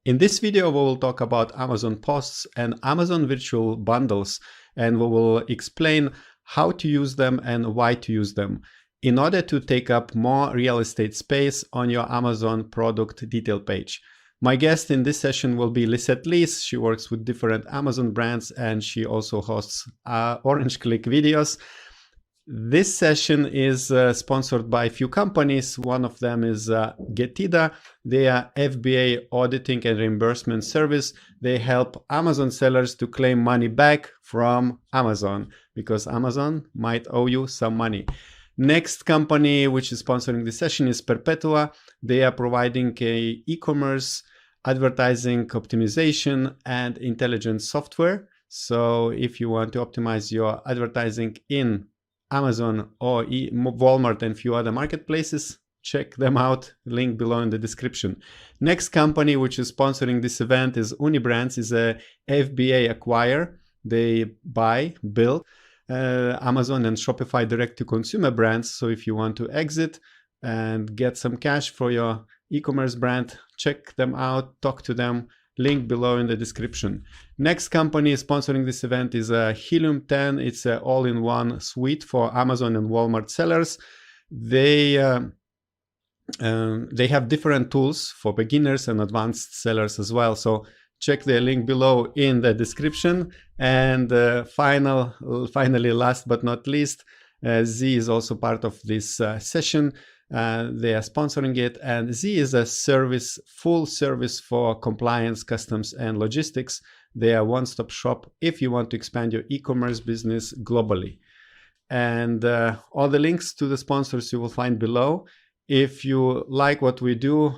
In this video, we will talk about Amazon posts and Amazon virtual bundles, and we will explain how to use them and why to use them in order to take up more real estate space on your Amazon product detail page. My guest in this session will be Lisett Lees. She works with different Amazon brands and she also hosts Orange Klik videos. This session is sponsored by a few companies. One of them is Getida. They are FBA auditing and reimbursement service. They help Amazon sellers to claim money back from Amazon because Amazon might owe you some money. Next company which is sponsoring this session is Perpetua. They are providing a e-commerce advertising optimization and intelligent software. So if you want to optimize your advertising in Amazon or Walmart and few other marketplaces, check them out, link below in the description. Next company which is sponsoring this event is Unibrands, is a FBA acquirer. They buy, build Amazon and Shopify direct-to-consumer brands. So if you want to exit and get some cash for your e-commerce brand, check them out, talk to them. Link below in the description. Next company sponsoring this event is Helium 10. It's an all-in-one suite for Amazon and Walmart sellers. They have different tools for beginners and advanced sellers as well. So check the link below in the description. And finally, last but not least, Z is also part of this session. They are sponsoring it, and Z is a service, full service for compliance, customs, and logistics. They are a one-stop shop if you want to expand your e-commerce business globally. And all the links to the sponsors you will find below. If you like what we do,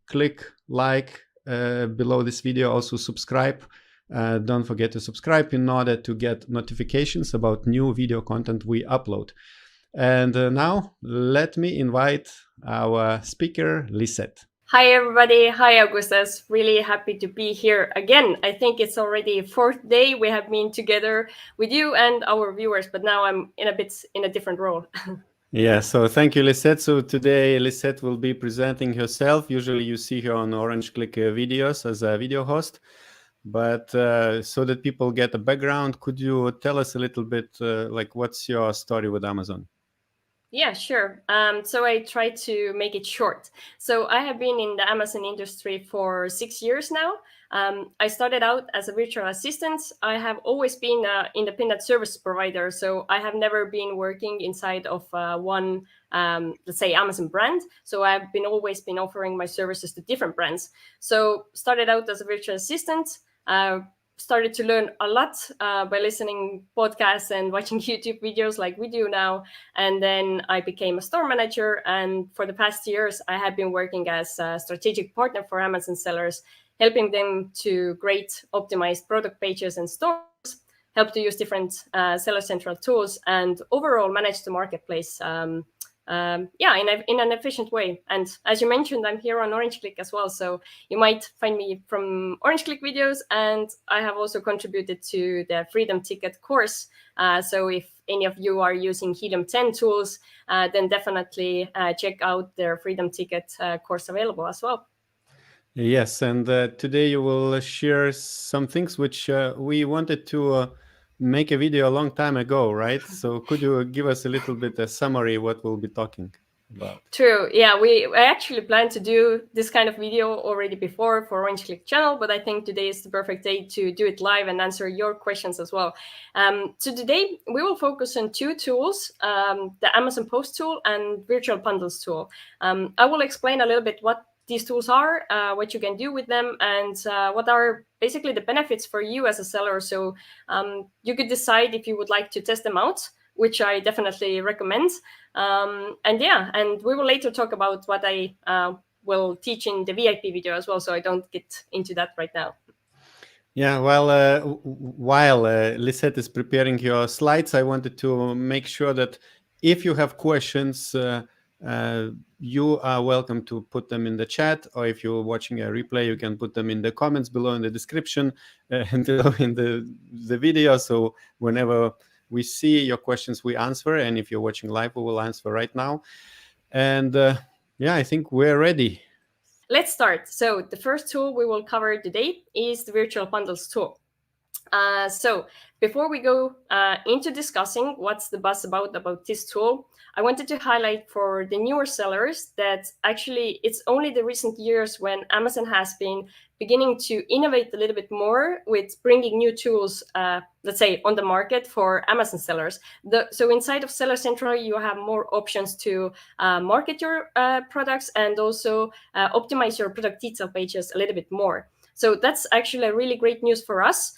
click like below this video. Also subscribe. Don't forget to subscribe in order to get notifications about new video content we upload. And now let me invite our speaker, Lisett. Hi, everybody. Hi, Augustus. Really happy to be here again. I think it's already fourth day we have been together with you and our viewers, but now I'm in a different role. Yeah, so thank you, Lisett. So today Lisett will be presenting herself. Usually you see her on Orange Klik videos as a video host. But so that people get a background, could you tell us a little bit like what's your story with Amazon? Yeah, sure. So I try to make it short. So I have been in the Amazon industry for 6 years now. I started out as a virtual assistant. I have always been an independent service provider. So I have never been working inside of one, let's say, Amazon brand. So I've always been offering my services to different brands. So started out as a virtual assistant. Started to learn a lot by listening podcasts and watching YouTube videos like we do now. And then I became a store manager. And for the past years, I have been working as a strategic partner for Amazon sellers, helping them to create optimized product pages and stores, help to use different seller central tools, and overall manage the marketplace in an efficient way. And as you mentioned, I'm here on Orange Klik as well. So you might find me from Orange Klik videos. And I have also contributed to the Freedom Ticket course. So if any of you are using Helium 10 tools, then definitely check out their Freedom Ticket course available as well. Yes, and today you will share some things which we wanted to make a video a long time ago, right? So could you give us a little bit a summary what we'll be talking about? True. Yeah, I actually planned to do this kind of video already before for Orange Klik channel, but I think today is the perfect day to do it live and answer your questions as well. So today we will focus on two tools, the Amazon Post tool and Virtual Bundles tool. I will explain a little bit what these tools are, what you can do with them, and what are basically the benefits for you as a seller. So you could decide if you would like to test them out, which I definitely recommend. And we will later talk about what I will teach in the VIP video as well. So I don't get into that right now. Yeah, well, while Lisett is preparing your slides, I wanted to make sure that if you have questions, you are welcome to put them in the chat, or if you're watching a replay, you can put them in the comments below in the description and below in the video. So whenever we see your questions, we answer. And if you're watching live, we will answer right now. And yeah, I think we're ready. let's start. So the first tool we will cover today is the virtual bundles tool. So before we go into discussing what's the buzz about this tool, I wanted to highlight for the newer sellers that actually it's only the recent years when Amazon has been beginning to innovate a little bit more with bringing new tools, let's say, on the market for Amazon sellers. So inside of Seller Central, you have more options to market your products and also optimize your product detail pages a little bit more. So that's actually a really great news for us.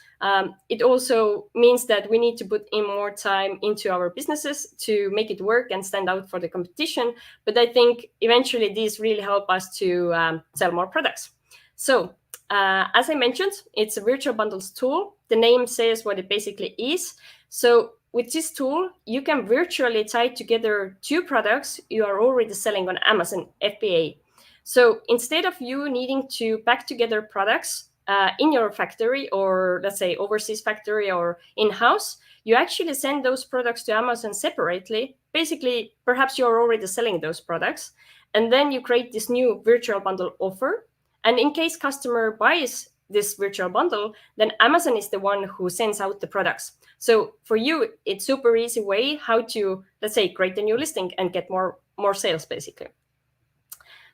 It also means that we need to put in more time into our businesses to make it work and stand out for the competition. But I think eventually these really help us to sell more products. So as I mentioned, it's a virtual bundles tool. The name says what it basically is. So with this tool, you can virtually tie together two products you are already selling on Amazon FBA. So instead of you needing to pack together products in your factory, or let's say overseas factory or in-house, you actually send those products to Amazon separately. Basically, perhaps you're already selling those products, and then you create this new virtual bundle offer. And in case customer buys this virtual bundle, then Amazon is the one who sends out the products. So for you, it's super easy way how to, let's say, create a new listing and get more sales, basically.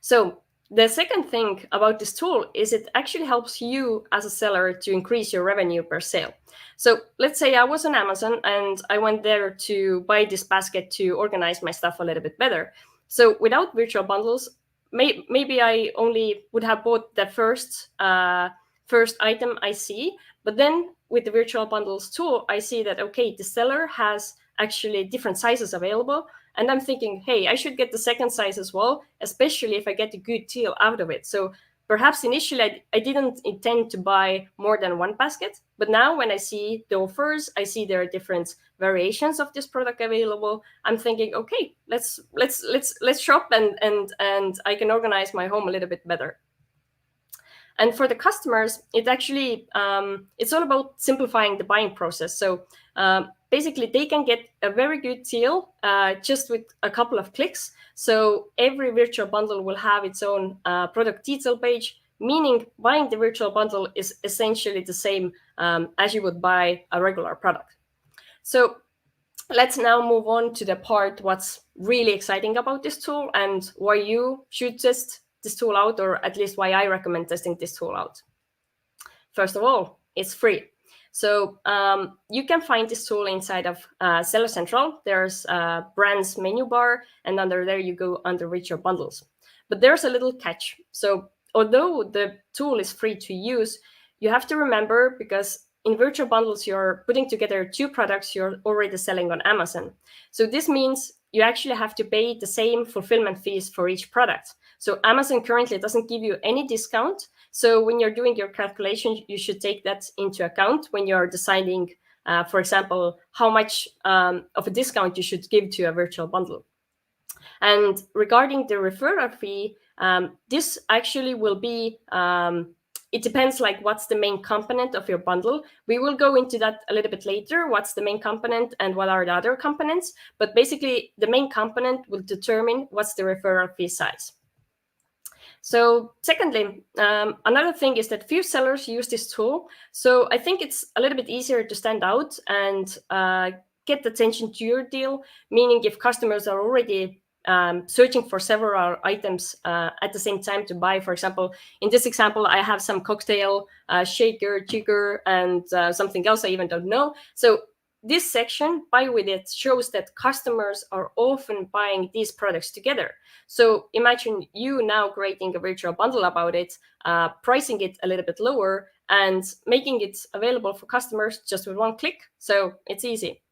So the second thing about this tool is it actually helps you as a seller to increase your revenue per sale. So let's say I was on Amazon and I went there to buy this basket to organize my stuff a little bit better. So without virtual bundles, maybe I only would have bought the first item I see, but then with the virtual bundles tool, I see that, okay, the seller has actually different sizes available. And I'm thinking, hey, I should get the second size as well, especially if I get a good deal out of it. So perhaps initially I didn't intend to buy more than one basket, but now when I see the offers, I see there are different variations of this product available. I'm thinking, okay, let's shop and I can organize my home a little bit better. And for the customers, it actually it's all about simplifying the buying process. So basically, they can get a very good deal just with a couple of clicks. So every virtual bundle will have its own product detail page, meaning buying the virtual bundle is essentially the same as you would buy a regular product. So let's now move on to the part what's really exciting about this tool and why you should test this tool out, or at least why I recommend testing this tool out. First of all, it's free. So you can find this tool inside of Seller Central. There's a brands menu bar, and under there you go under virtual bundles. But there's a little catch. So although the tool is free to use, you have to remember, because in virtual bundles, you're putting together two products you're already selling on Amazon. So this means you actually have to pay the same fulfillment fees for each product. So Amazon currently doesn't give you any discount. So when you're doing your calculation, you should take that into account when you're deciding, for example, how much of a discount you should give to a virtual bundle. And regarding the referral fee, this actually will be, it depends like what's the main component of your bundle. We will go into that a little bit later, what's the main component and what are the other components. But basically, the main component will determine what's the referral fee size. So secondly, another thing is that few sellers use this tool. So I think it's a little bit easier to stand out and get attention to your deal, meaning if customers are already searching for several items at the same time to buy. For example, in this example, I have some cocktail, shaker, jigger, and something else I even don't know. So this section, Buy With It, shows that customers are often buying these products together. So imagine you now creating a virtual bundle about it, pricing it a little bit lower, and making it available for customers just with one click. So it's easy.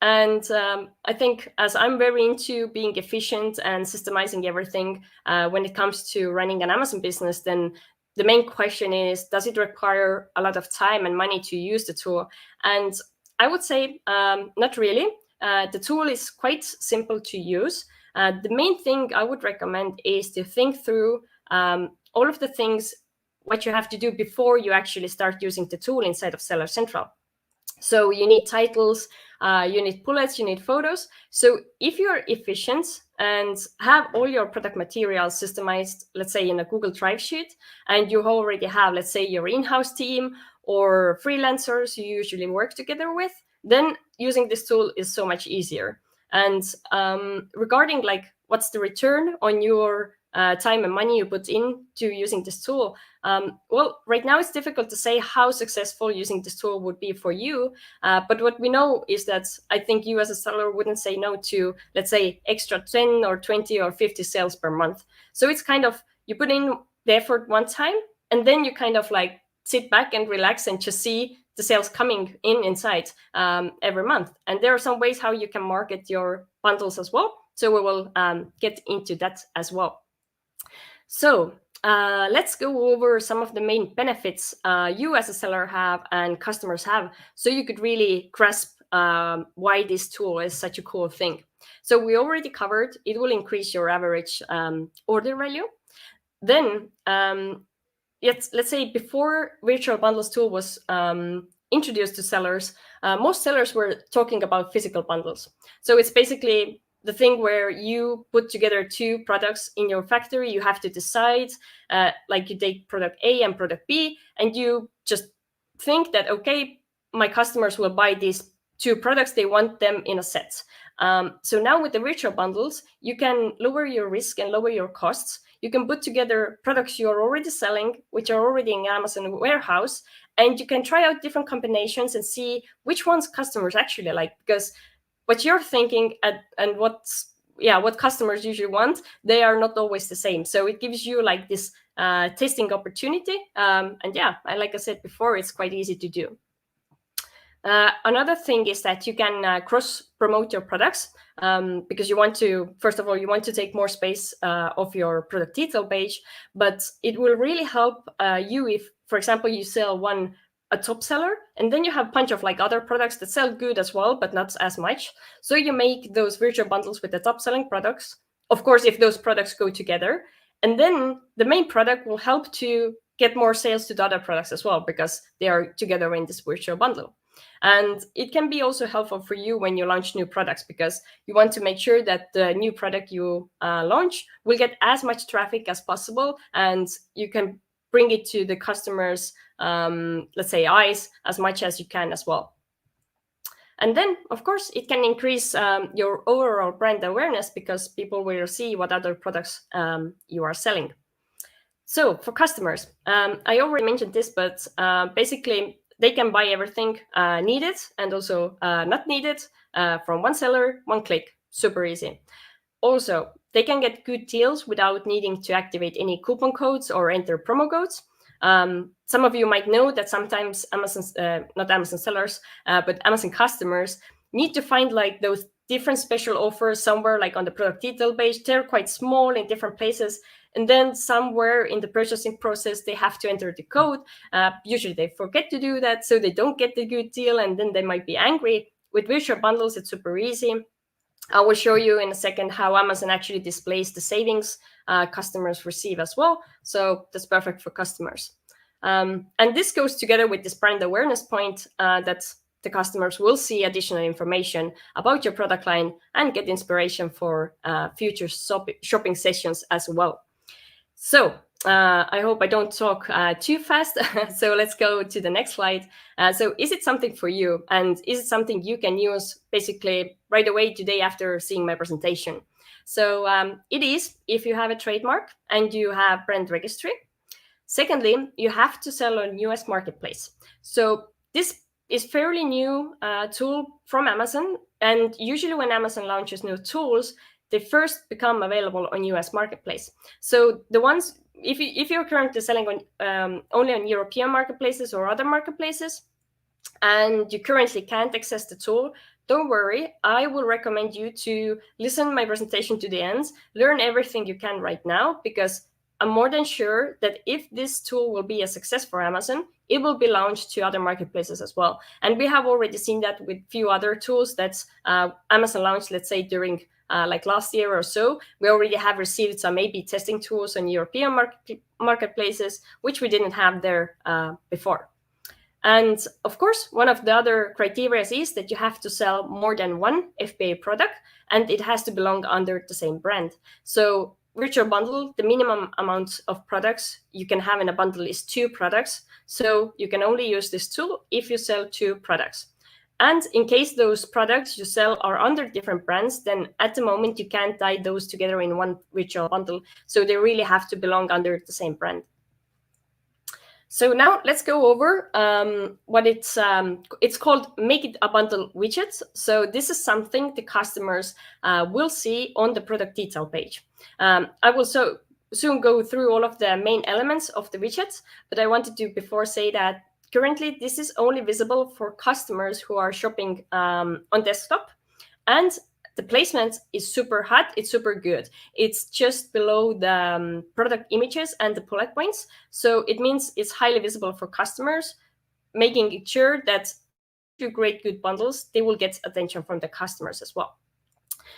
And I think, as I'm very into being efficient and systemizing everything when it comes to running an Amazon business, then the main question is, does it require a lot of time and money to use the tool? And I would say not really. The tool is quite simple to use. The main thing I would recommend is to think through all of the things what you have to do before you actually start using the tool inside of Seller Central. So you need titles, you need bullets, you need photos. So if you're efficient and have all your product materials systemized, let's say in a Google Drive sheet, and you already have, let's say, your in-house team or freelancers you usually work together with, then using this tool is so much easier. And regarding like what's the return on your time and money you put into using this tool, well, right now it's difficult to say how successful using this tool would be for you. But what we know is that I think you as a seller wouldn't say no to, let's say, extra 10 or 20 or 50 sales per month. So it's kind of, you put in the effort one time, and then you kind of like sit back and relax and just see the sales coming in inside every month. And there are some ways how you can market your bundles as well. So we will get into that as well. So let's go over some of the main benefits you as a seller have and customers have, so you could really grasp why this tool is such a cool thing. So we already covered it will increase your average order value. Then let's say before virtual bundles tool was introduced to sellers, most sellers were talking about physical bundles. So it's basically the thing where you put together two products in your factory. You have to decide, like you take product A and product B, and you just think that, okay, my customers will buy these two products. They want them in a set. So now with the virtual bundles, you can lower your risk and lower your costs. You can put together products you're already selling, which are already in Amazon warehouse, and you can try out different combinations and see which ones customers actually like, because what you're thinking and what customers usually want, they are not always the same. So it gives you like this tasting opportunity. And yeah, like I said before, it's quite easy to do. Another thing is that you can cross promote your products because you want to, first of all, you want to take more space of your product detail page, but it will really help you if, for example, you sell a top seller, and then you have a bunch of like other products that sell good as well, but not as much. So you make those virtual bundles with the top selling products. Of course, if those products go together, and then the main product will help to get more sales to the other products as well, because they are together in this virtual bundle. And it can be also helpful for you when you launch new products, because you want to make sure that the new product you launch will get as much traffic as possible, and you can bring it to the customers' let's say eyes as much as you can as well. And then, of course, it can increase your overall brand awareness, because people will see what other products you are selling. So for customers, I already mentioned this, but basically they can buy everything needed and also not needed from one seller, one click, super easy. Also, they can get good deals without needing to activate any coupon codes or enter promo codes. Some of you might know that sometimes not Amazon sellers, but Amazon customers need to find like those different special offers somewhere, like on the product detail page. They're quite small in different places. And then somewhere in the purchasing process, they have to enter the code. Usually they forget to do that, so they don't get the good deal, and then they might be angry. With virtual bundles, it's super easy. I will show you in a second how Amazon actually displays the savings customers receive as well. So that's perfect for customers. And this goes together with this brand awareness point that the customers will see additional information about your product line and get inspiration for future shopping sessions as well. So I hope I don't talk too fast. So let's go to the next slide. So is it something for you? And is it something you can use basically right away today after seeing my presentation? So it is if you have a trademark and you have brand registry. Secondly, you have to sell on US marketplace. So this is fairly new tool from Amazon. And usually when Amazon launches new tools, they first become available on US marketplace. So the ones, if you're currently selling on only on European marketplaces or other marketplaces, and you currently can't access the tool, don't worry. I will recommend you to listen to my presentation to the end, learn everything you can right now, because I'm more than sure that if this tool will be a success for Amazon, it will be launched to other marketplaces as well. And we have already seen that with a few other tools that Amazon launched, let's say during like last year or so. We already have received some A/B testing tools on European marketplaces, which we didn't have there before. And of course, one of the other criteria is that you have to sell more than one FBA product, and it has to belong under the same brand. So virtual bundle, the minimum amount of products you can have in a bundle is 2 products. So you can only use this tool if you sell 2 products. And in case those products you sell are under different brands, then at the moment you can't tie those together in one virtual bundle. So they really have to belong under the same brand. So now let's go over what it's called Make It a Bundle widgets. So this is something the customers will see on the product detail page. I will soon go through all of the main elements of the widgets, but I wanted to before say that currently this is only visible for customers who are shopping on desktop, and the placement is super hot. It's super good. It's just below the product images and the bullet points. So it means it's highly visible for customers, making it sure that if you create good bundles, they will get attention from the customers as well.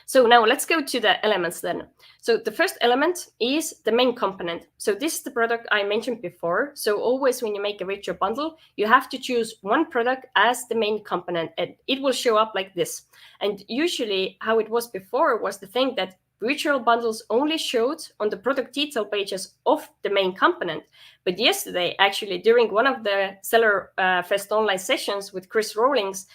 So now let's go to the elements then. So the first element is the main component. So this is the product I mentioned before. So always when you make a virtual bundle, you have to choose one product as the main component, and it will show up like this. And usually how it was before was the thing that virtual bundles only showed on the product detail pages of the main component. But yesterday, actually, during one of the Seller Fest online sessions with Chris Rawlings,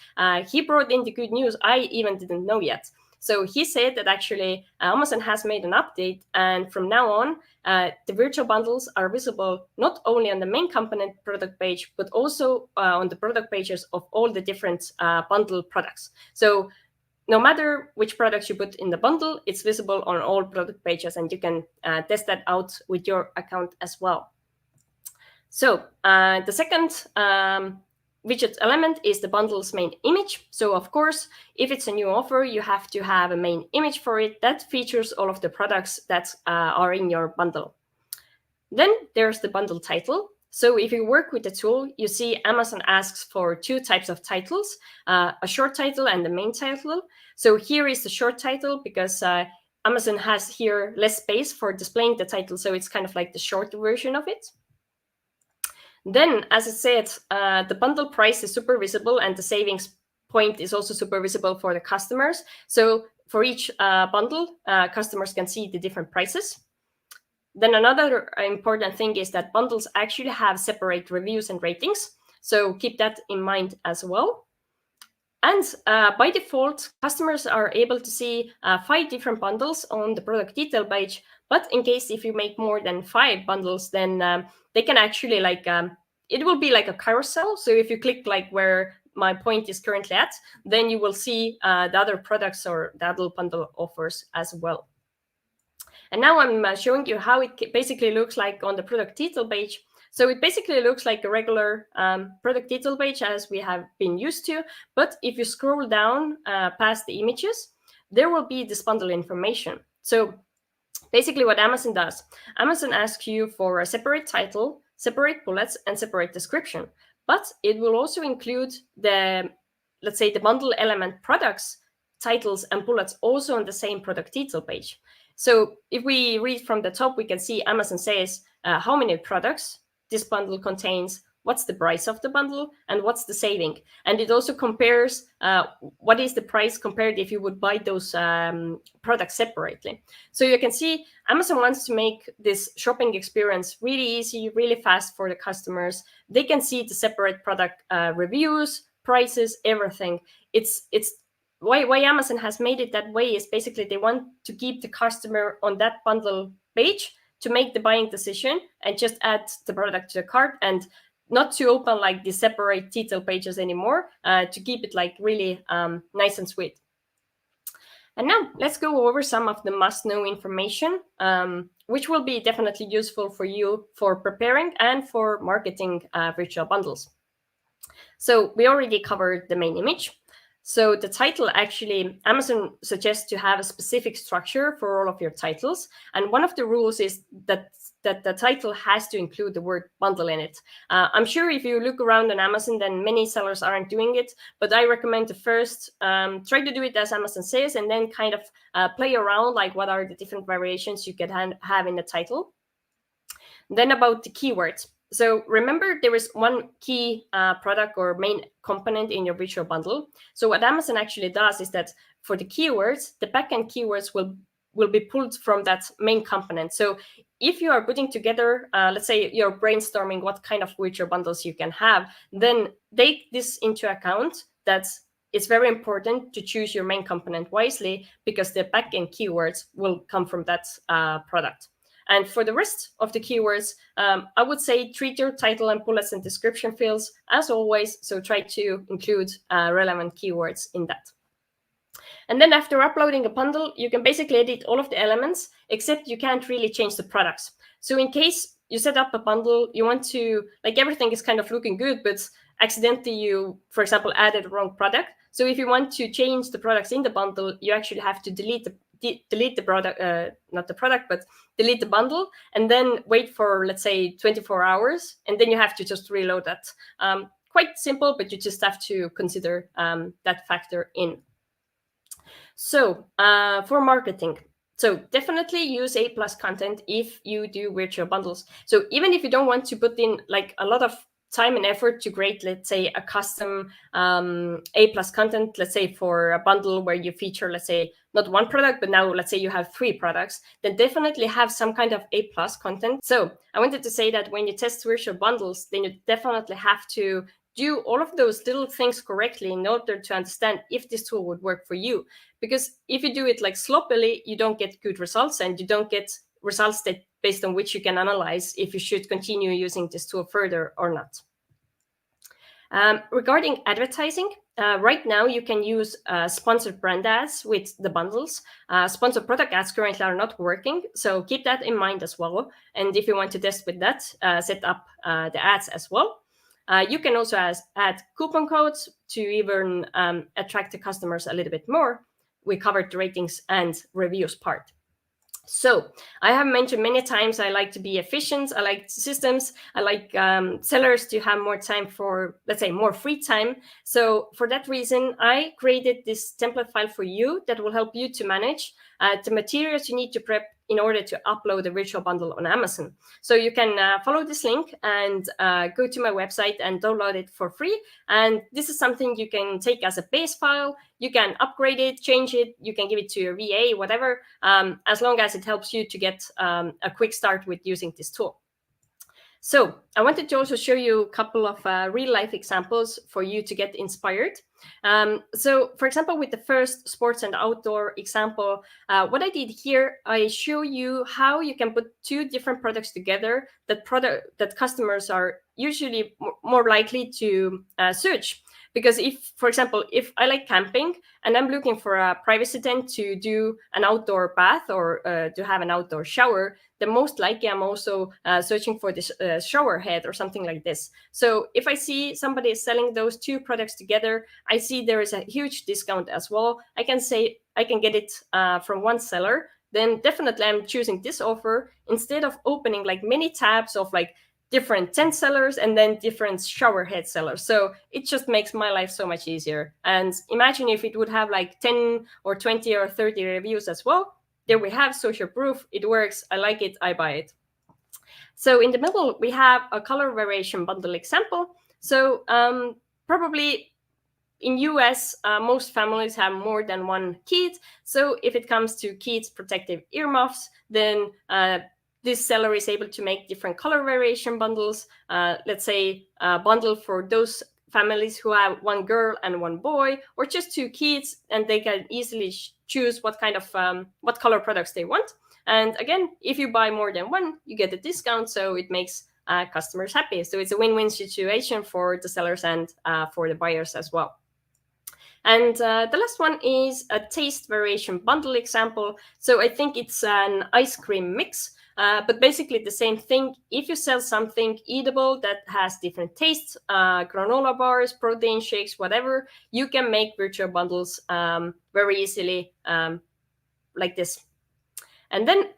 he brought in the good news I even didn't know yet. So he said that actually Amazon has made an update, and from now on, the virtual bundles are visible not only on the main component product page, but also on the product pages of all the different bundle products. So no matter which products you put in the bundle, it's visible on all product pages, and you can test that out with your account as well. So the second widget element is the bundle's main image. So of course, if it's a new offer, you have to have a main image for it that features all of the products that are in your bundle. Then there's the bundle title. So if you work with the tool, you see Amazon asks for 2 types of titles, a short title and the main title. So here is the short title because Amazon has here less space for displaying the title. So it's kind of like the short version of it. Then, as I said, the bundle price is super visible, and the savings point is also super visible for the customers. So for each bundle, customers can see the different prices. Then another important thing is that bundles actually have separate reviews and ratings. So keep that in mind as well. And by default, customers are able to see 5 different bundles on the product detail page. But in case if you make more than 5 bundles, then they can actually it will be like a carousel. So if you click like where my point is currently at, then you will see the other products or the other bundle offers as well. And now I'm showing you how it basically looks like on the product detail page. So it basically looks like a regular product detail page as we have been used to. But if you scroll down past the images, there will be this bundle information. So basically what Amazon does, Amazon asks you for a separate title, separate bullets, and separate description. But it will also include the, let's say, the bundle element products, titles, and bullets also on the same product detail page. So if we read from the top, we can see Amazon says how many products this bundle contains, what's the price of the bundle, and what's the saving. And it also compares what is the price compared if you would buy those products separately. So you can see Amazon wants to make this shopping experience really easy, really fast for the customers. They can see the separate product reviews, prices, everything. It's why Amazon has made it that way is basically they want to keep the customer on that bundle page to make the buying decision and just add the product to the cart, and not to open like the separate detail pages anymore, to keep it like really nice and sweet. And now let's go over some of the must-know information, which will be definitely useful for you for preparing and for marketing virtual bundles. So we already covered the main image. So the title, actually, Amazon suggests to have a specific structure for all of your titles. And one of the rules is that the title has to include the word bundle in it. I'm sure if you look around on Amazon, then many sellers aren't doing it. But I recommend to first try to do it as Amazon says, and then kind of play around, like what are the different variations you can have in the title. Then about the keywords. So remember, there is one key product or main component in your virtual bundle. So what Amazon actually does is that for the keywords, the backend keywords will be pulled from that main component. So if you are putting together, let's say you're brainstorming what kind of virtual bundles you can have, then take this into account, that it's very important to choose your main component wisely, because the backend keywords will come from that product. And for the rest of the keywords, I would say treat your title and bullets and description fields as always. So try to include relevant keywords in that. And then after uploading a bundle, you can basically edit all of the elements, except you can't really change the products. So in case you set up a bundle, you want to, like, everything is kind of looking good, but accidentally you, for example, added the wrong product. So if you want to change the products in the bundle, you actually have to delete the product, not the product, but delete the bundle, and then wait for, let's say, 24 hours, and then you have to just reload that. Quite simple, but you just have to consider that factor in. So for marketing, so definitely use A+ content if you do virtual bundles. So even if you don't want to put in like a lot of time and effort to create, let's say, a custom A+ content, let's say for a bundle where you feature, let's say, not one product, but now let's say you have 3 products, then definitely have some kind of A+ content. So I wanted to say that when you test virtual bundles, then you definitely have to do all of those little things correctly in order to understand if this tool would work for you. Because if you do it like sloppily, you don't get good results, and you don't get results that based on which you can analyze if you should continue using this tool further or not. Regarding advertising, right now you can use sponsored brand ads with the bundles. Sponsored product ads currently are not working, so keep that in mind as well. And if you want to test with that, set up the ads as well. You can also add coupon codes to even attract the customers a little bit more. We covered the ratings and reviews part. So I have mentioned many times I like to be efficient. I like systems. I like sellers to have more time for, let's say, more free time. So for that reason, I created this template file for you that will help you to manage the materials you need to prep in order to upload a virtual bundle on Amazon. So you can follow this link and go to my website and download it for free. And this is something you can take as a base file. You can upgrade it, change it. You can give it to your VA, whatever, as long as it helps you to get a quick start with using this tool. So I wanted to also show you a couple of real-life examples for you to get inspired. So, for example, with the first sports and outdoor example, what I did here, I show you how you can put 2 different products together that customers are usually more likely to search. Because if, for example, if I like camping and I'm looking for a privacy tent to do an outdoor bath or to have an outdoor shower, then most likely I'm also searching for this shower head or something like this. So if I see somebody is selling those 2 products together, I see there is a huge discount as well. I can say I can get it from one seller. Then definitely I'm choosing this offer instead of opening like many tabs of like different tent sellers and then different shower head sellers. So it just makes my life so much easier. And imagine if it would have like 10 or 20 or 30 reviews as well. There we have social proof. It works. I like it. I buy it. So in the middle, we have a color variation bundle example. So probably in US, most families have more than one kid. So if it comes to kids' protective earmuffs, then this seller is able to make different color variation bundles. Let's say a bundle for those families who have one girl and one boy, or just 2 kids, and they can easily choose what kind of what color products they want. And again, if you buy more than one, you get a discount, so it makes customers happy. So it's a win-win situation for the sellers and for the buyers as well. And the last one is a taste variation bundle example. So I think it's an ice cream mix. But basically the same thing. If you sell something eatable that has different tastes, granola bars, protein shakes, whatever, you can make virtual bundles very easily like this. And then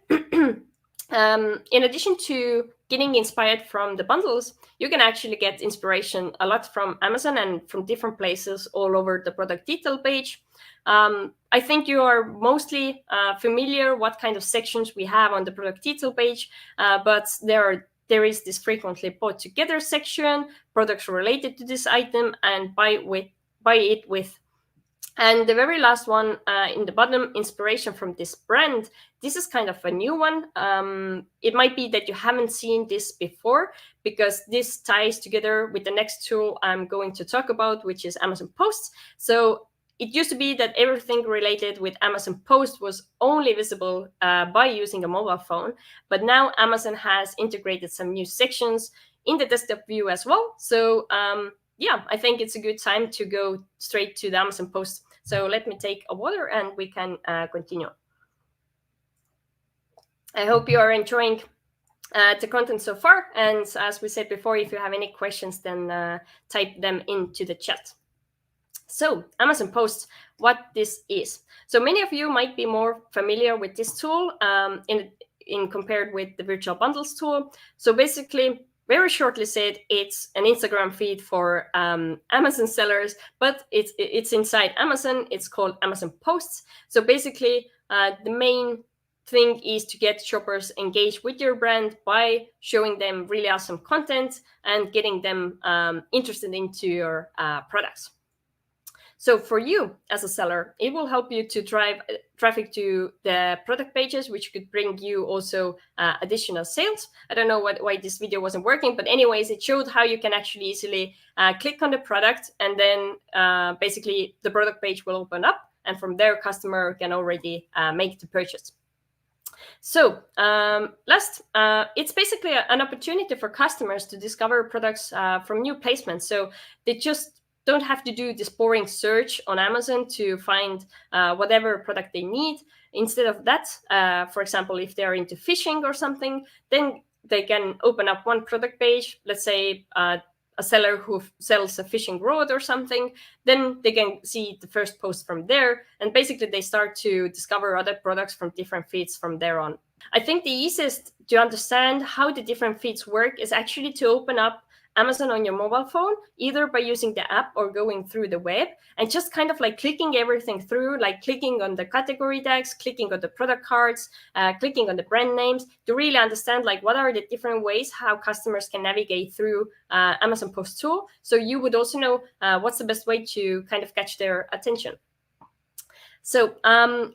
in addition to getting inspired from the bundles, you can actually get inspiration a lot from Amazon and from different places all over the product detail page. I think you are mostly familiar what kind of sections we have on the product detail page, but there are there is this frequently bought together section, products related to this item, and buy it with. And the very last one in the bottom, inspiration from this brand. This is kind of a new one. It might be that you haven't seen this before, because this ties together with the next tool I'm going to talk about, which is Amazon Posts. So it used to be that everything related with Amazon Post was only visible by using a mobile phone. But now Amazon has integrated some new sections in the desktop view as well. So yeah, I think it's a good time to go straight to the Amazon Post. So let me take a water and we can continue. I hope you are enjoying the content so far. And as we said before, if you have any questions, then type them into the chat. So Amazon Post, what this is. So many of you might be more familiar with this tool in compared with the virtual bundles tool. So basically, very shortly said, it's an Instagram feed for Amazon sellers, but it's inside Amazon. It's called Amazon Posts. So basically, the main thing is to get shoppers engaged with your brand by showing them really awesome content and getting them interested into your products. So for you as a seller, it will help you to drive traffic to the product pages, which could bring you also additional sales. I don't know why this video wasn't working, but anyways, it showed how you can actually easily click on the product, and then basically the product page will open up, and from there, customer can already make the purchase. So last, it's basically an opportunity for customers to discover products from new placements. So they just don't have to do this boring search on Amazon to find whatever product they need. Instead of that, for example, if they're into fishing or something, then they can open up one product page, let's say a seller who sells a fishing rod or something, then they can see the first post from there. And basically they start to discover other products from different feeds from there on. I think the easiest to understand how the different feeds work is actually to open up Amazon on your mobile phone, either by using the app or going through the web, and just kind of like clicking everything through, like clicking on the category tags, clicking on the product cards, clicking on the brand names, to really understand like what are the different ways how customers can navigate through Amazon Post tool. So you would also know what's the best way to kind of catch their attention. So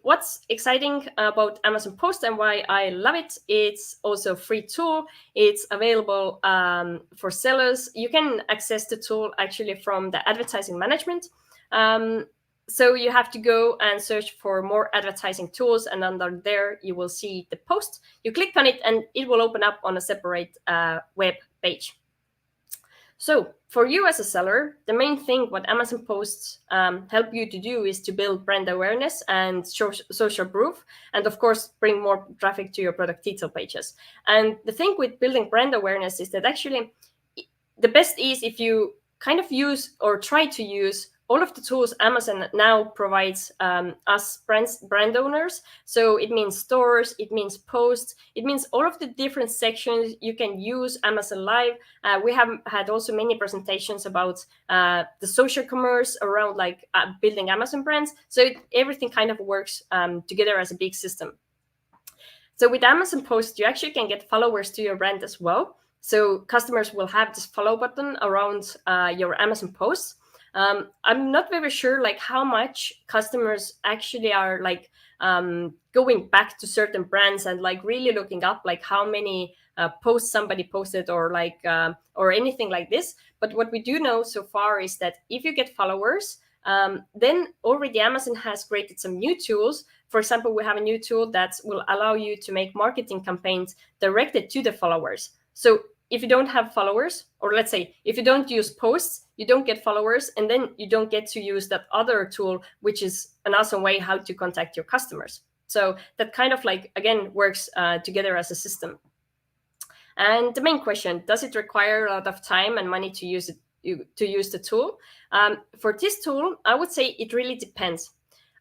what's exciting about Amazon Post and why I love it, it's also a free tool. It's available for sellers. You can access the tool actually from the advertising management. So you have to go and search for more advertising tools, and under there you will see the post. You click on it and it will open up on a separate web page. So for you as a seller, the main thing what Amazon Posts help you to do is to build brand awareness and social proof, and of course, bring more traffic to your product detail pages. And the thing with building brand awareness is that actually the best is if you kind of use or try to use all of the tools Amazon now provides us brand owners. So it means stores, it means posts, it means all of the different sections you can use Amazon Live. We have had also many presentations about the social commerce around like building Amazon brands. So everything kind of works together as a big system. So with Amazon Post, you actually can get followers to your brand as well. So customers will have this follow button around your Amazon posts. I'm not very sure like how much customers actually are like going back to certain brands and like really looking up like how many posts somebody posted or like or anything like this. But what we do know so far is that if you get followers, then already Amazon has created some new tools. For example, we have a new tool that will allow you to make marketing campaigns directed to the followers. So if you don't have followers, or let's say if you don't use posts, you don't get followers, and then you don't get to use that other tool, which is an awesome way how to contact your customers. So that kind of like, again, works together as a system. And the main question, does it require a lot of time and money to use the tool? For this tool, I would say it really depends.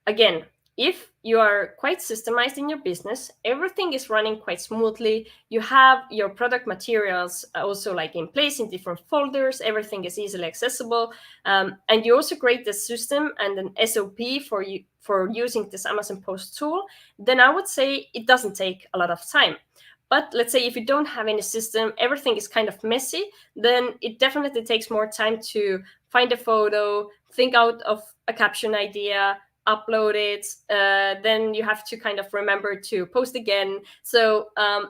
Again, if you are quite systemized in your business, everything is running quite smoothly, you have your product materials also like in place in different folders, everything is easily accessible, and you also create the system and an SOP for using this Amazon Post tool, then I would say it doesn't take a lot of time. But let's say if you don't have any system, everything is kind of messy, then it definitely takes more time to find a photo, think out of a caption idea, upload it, then you have to kind of remember to post again. So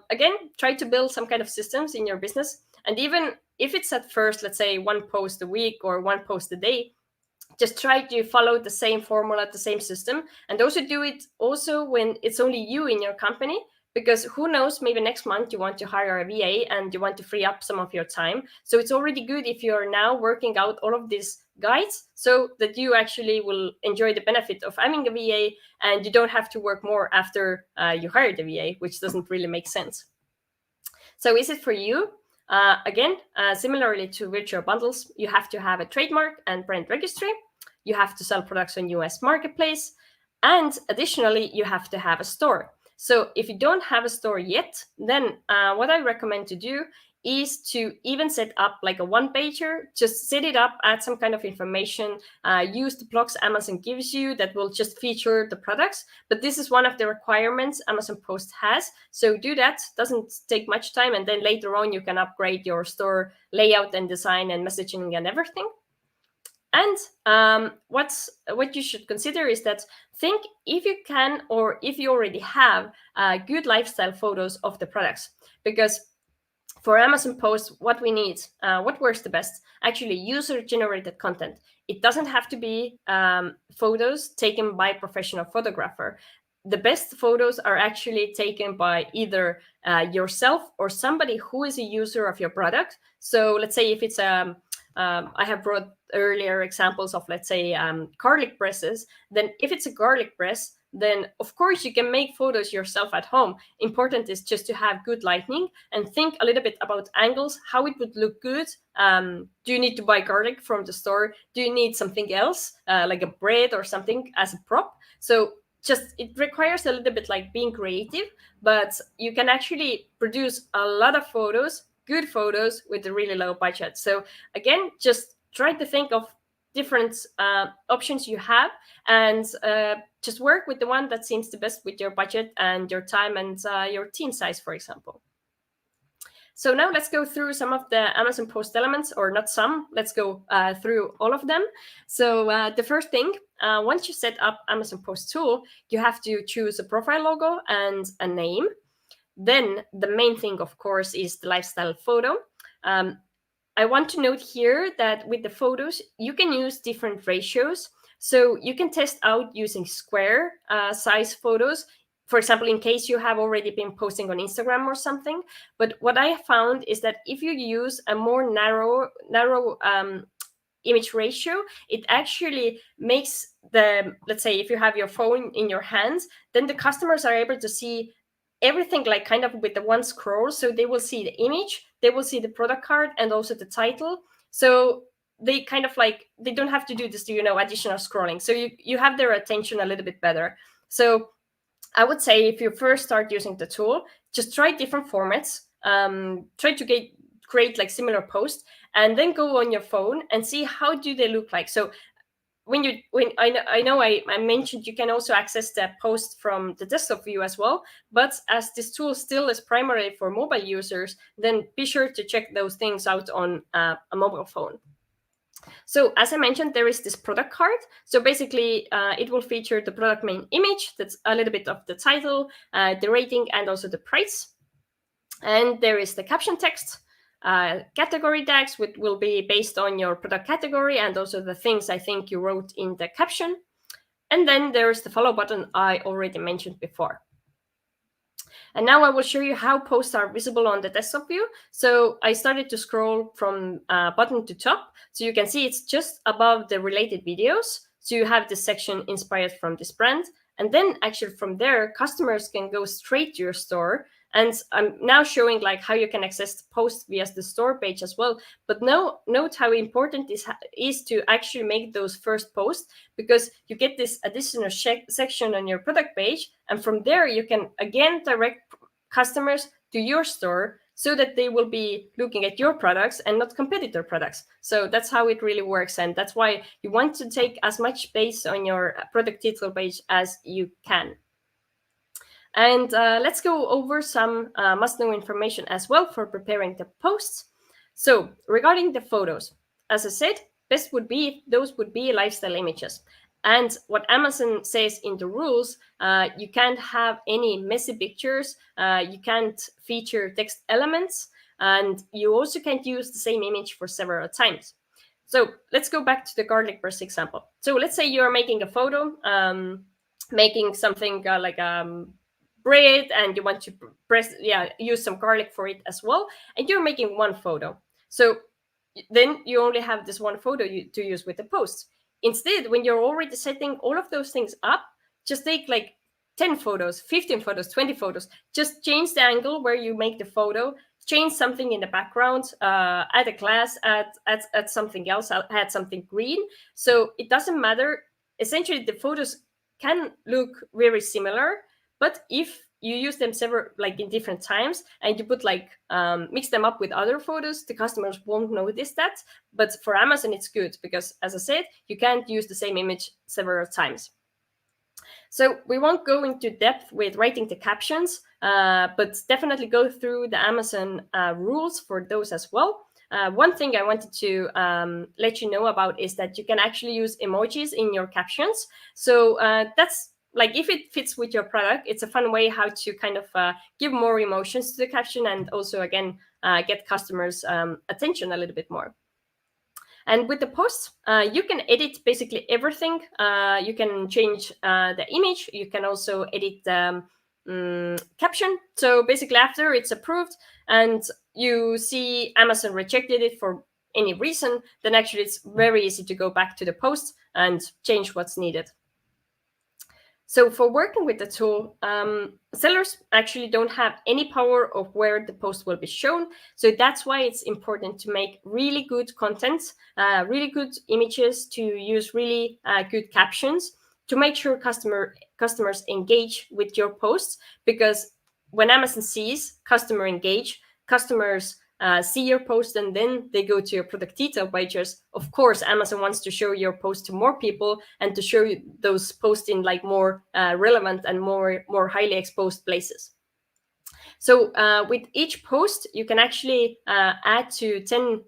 again, try to build some kind of systems in your business. And even if it's at first, let's say 1 post a week or 1 post a day, just try to follow the same formula, the same system, and also do it also when it's only you in your company, because who knows, maybe next month you want to hire a VA and you want to free up some of your time. So it's already good if you're now working out all of these guides so that you actually will enjoy the benefit of having a VA and you don't have to work more after you hired a VA, which doesn't really make sense. So is it for you? Again, similarly to virtual bundles, you have to have a trademark and brand registry. You have to sell products on US marketplace. And additionally, you have to have a store. So if you don't have a store yet, then what I recommend to do is to even set up like a 1-pager. Just set it up, add some kind of information, use the blocks Amazon gives you that will just feature the products. But this is one of the requirements Amazon Post has. So do that, doesn't take much time. And then later on, you can upgrade your store layout and design and messaging and everything. And what you should consider is that think if you can, or if you already have good lifestyle photos of the products. Because for Amazon Post, what we need, what works the best, actually user-generated content. It doesn't have to be photos taken by a professional photographer. The best photos are actually taken by either yourself or somebody who is a user of your product. So let's say if it's I have brought earlier examples of, let's say, garlic presses. Then if it's a garlic press, then of course you can make photos yourself at home. Important is just to have good lighting and think a little bit about angles, how it would look good. Do you need to buy garlic from the store? Do you need something else, like a bread or something as a prop? So just it requires a little bit like being creative, but you can actually produce a lot of photos, good photos with a really low budget. So again, just try to think of different options you have and just work with the one that seems the best with your budget and your time and your team size, for example. So now let's go through some of the Amazon Post elements, or not some, let's go through all of them. So the first thing, once you set up Amazon Post tool, you have to choose a profile logo and a name. Then the main thing, of course, is the lifestyle photo. I want to note here that with the photos, you can use different ratios. So you can test out using square size photos, for example, in case you have already been posting on Instagram or something. But what I found is that if you use a more narrow image ratio, it actually makes the, let's say, if you have your phone in your hands, then the customers are able to see everything like kind of with the one scroll. So they will see the image, they will see the product card and also the title. So they kind of like, they don't have to do this, additional scrolling. So you have their attention a little bit better. So I would say if you first start using the tool, just try different formats, try to create like similar posts, and then go on your phone and see how do they look like. So when I mentioned you can also access the post from the desktop view as well, but as this tool still is primarily for mobile users, then be sure to check those things out on a mobile phone. So as I mentioned, there is this product card. So basically, it will feature the product main image. That's a little bit of the title, the rating, and also the price. And there is the caption text, category tags, which will be based on your product category and also the things I think you wrote in the caption. And then there's the follow button I already mentioned before. And now I will show you how posts are visible on the desktop view. So I started to scroll from bottom to top. So you can see it's just above the related videos. So you have this section inspired from this brand. And then actually from there, customers can go straight to your store. And I'm now showing like how you can access the post via the store page as well. But note how important this is to actually make those first posts, because you get this additional section on your product page. And from there, you can again direct customers to your store so that they will be looking at your products and not competitor products. So that's how it really works. And that's why you want to take as much space on your product title page as you can. And let's go over some must-know information as well for preparing the posts. So regarding the photos, as I said, best would be if those would be lifestyle images. And what Amazon says in the rules, you can't have any messy pictures, you can't feature text elements, and you also can't use the same image for several times. So let's go back to the garlic bread example. So let's say you're making a photo, making something like bread, and you want to use some garlic for it as well, and you're making one photo. So then you only have this one photo to use with the posts. Instead, when you're already setting all of those things up, just take like 10 photos, 15 photos, 20 photos. Just change the angle where you make the photo, change something in the background, add a glass, add something else, add something green. So it doesn't matter. Essentially, the photos can look very similar, but if you use them several, like in different times, and you put like mix them up with other photos, the customers won't notice that. But for Amazon, it's good because, as I said, you can't use the same image several times. So we won't go into depth with writing the captions, but definitely go through the Amazon rules for those as well. One thing I wanted to let you know about is that you can actually use emojis in your captions. So that's like, if it fits with your product, it's a fun way how to kind of give more emotions to the caption, and also, again, get customers' attention a little bit more. And with the posts, you can edit basically everything. You can change the image. You can also edit the caption. So basically, after it's approved and you see Amazon rejected it for any reason, then actually it's very easy to go back to the post and change what's needed. So for working with the tool, sellers actually don't have any power of where the post will be shown. So that's why it's important to make really good content, really good images, to use really good captions, to make sure customers engage with your posts. Because when Amazon sees customer engage, customers see your post, and then they go to your product detail pages. Of course, Amazon wants to show your post to more people and to show you those posts in like more relevant and more highly exposed places. So with each post, you can actually add to 10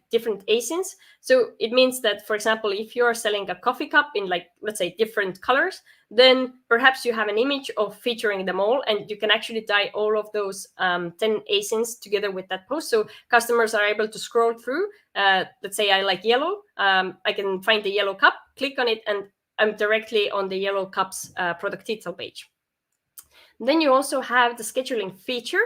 different ASINs. So it means that, for example, if you are selling a coffee cup in, like, let's say, different colors, then perhaps you have an image of featuring them all, and you can actually tie all of those 10 ASINs together with that post. So customers are able to scroll through. Let's say I like yellow. I can find the yellow cup, click on it, and I'm directly on the yellow cup's product detail page. Then you also have the scheduling feature.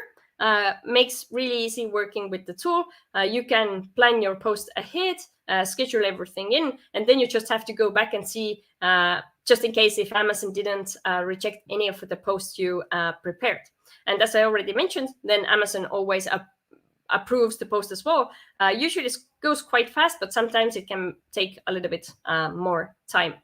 Makes really easy working with the tool. You can plan your post ahead, schedule everything in, and then you just have to go back and see, just in case if Amazon didn't reject any of the posts you prepared. And as I already mentioned, then Amazon always approves the post as well. Usually it goes quite fast, but sometimes it can take a little bit more time.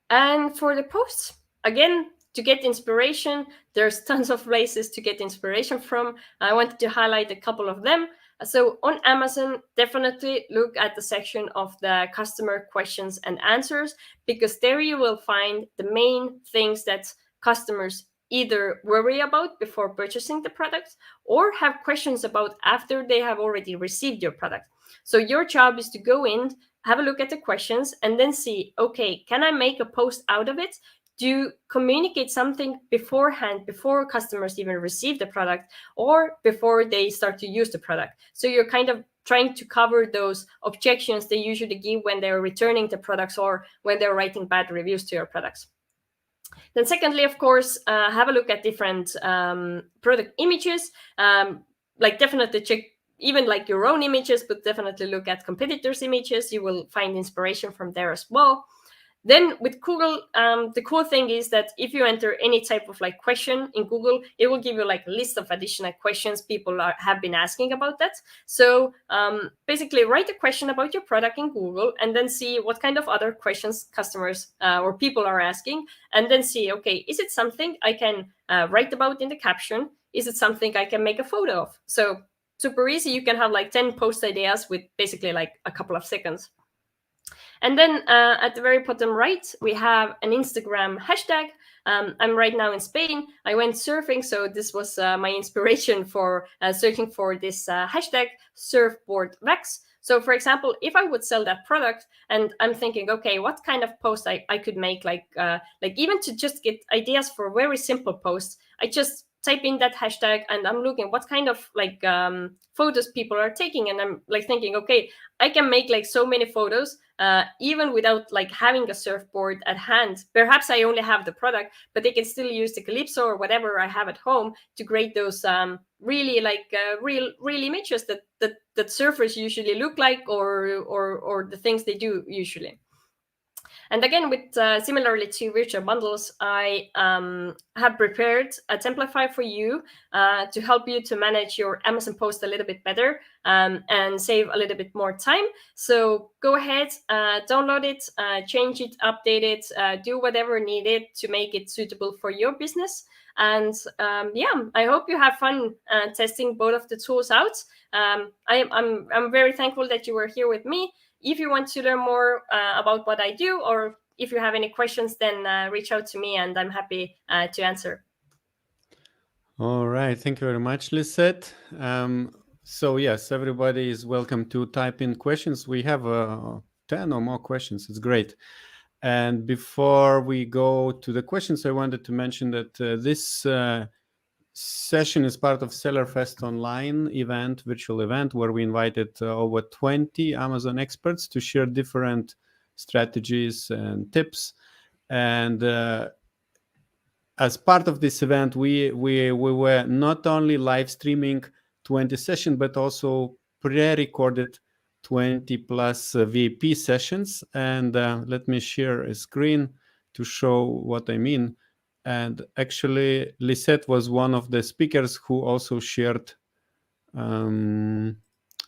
And for the posts, again, to get inspiration, there's tons of places to get inspiration from. I wanted to highlight a couple of them. So on Amazon, definitely look at the section of the customer questions and answers, because there you will find the main things that customers either worry about before purchasing the product or have questions about after they have already received your product. So your job is to go in, have a look at the questions, and then see, okay, can I make a post out of it? Do you communicate something beforehand, before customers even receive the product or before they start to use the product? So you're kind of trying to cover those objections they usually give when they're returning the products or when they're writing bad reviews to your products. Then secondly, of course, have a look at different product images. Like, definitely check even like your own images, but definitely look at competitors' images. You will find inspiration from there as well. Then with Google, the cool thing is that if you enter any type of like question in Google, it will give you like a list of additional questions people have been asking about that. So basically write a question about your product in Google and then see what kind of other questions customers or people are asking, and then see, okay, is it something I can write about in the caption? Is it something I can make a photo of? So super easy. You can have like 10 post ideas with basically like a couple of seconds. And then at the very bottom right, we have an Instagram hashtag. I'm right now in Spain. I went surfing, so this was my inspiration for searching for this hashtag surfboard wax. So, for example, if I would sell that product, and I'm thinking, okay, what kind of post I could make, like even to just get ideas for very simple posts, I just type in that hashtag and I'm looking what kind of like photos people are taking, and I'm like thinking, okay, I can make like so many photos even without like having a surfboard at hand. Perhaps I only have the product, but they can still use the Calypso or whatever I have at home to create those really like real images that surfers usually look like, or the things they do usually. And again, with similarly to virtual bundles, I have prepared a template file for you to help you to manage your Amazon post a little bit better and save a little bit more time. So go ahead, download it, change it, update it, do whatever needed to make it suitable for your business. And yeah, I hope you have fun testing both of the tools out. I'm very thankful that you were here with me. If you want to learn more about what I do, or if you have any questions, then reach out to me and I'm happy to answer. All right. Thank you very much, Lisette. So yes, everybody is welcome to type in questions. We have 10 or more questions. It's great. And before we go to the questions, I wanted to mention that this session is part of Seller Fest Online event, virtual event, where we invited over 20 Amazon experts to share different strategies and tips. And as part of this event, we were not only live streaming 20 sessions, but also pre-recorded 20 plus VIP sessions. And let me share a screen to show what I mean. And actually, Lisette was one of the speakers who also shared